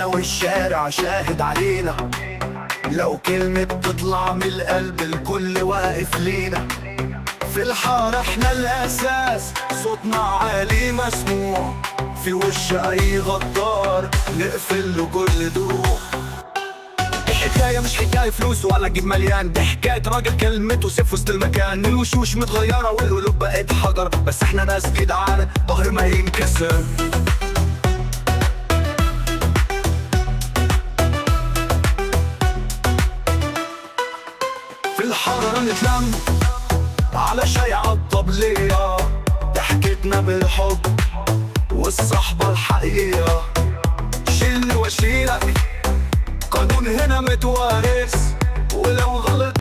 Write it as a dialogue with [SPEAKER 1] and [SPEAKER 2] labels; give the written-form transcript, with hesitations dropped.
[SPEAKER 1] معانا والشارع شاهد علينا. لو كلمة تطلع من القلب الكل واقف لينا. في الحارة احنا الأساس، صوتنا عالي مسموع. في وش أي غدار نقفل له كل دروع. الحكاية مش حكاية فلوس ولا جيب مليان، دي حكاية راجل كلمته سيف وسط المكان. الوشوش متغيرة والقلوب بقت حجر، بس احنا ناس جدعانة ظهر ما ينكسر. في الحارة نتلم على شاي عالطبلية، ضحكتنا بالحب والصحبة الحقيقية. شيل واشيلك قانون هنا متوارث، ولو غلط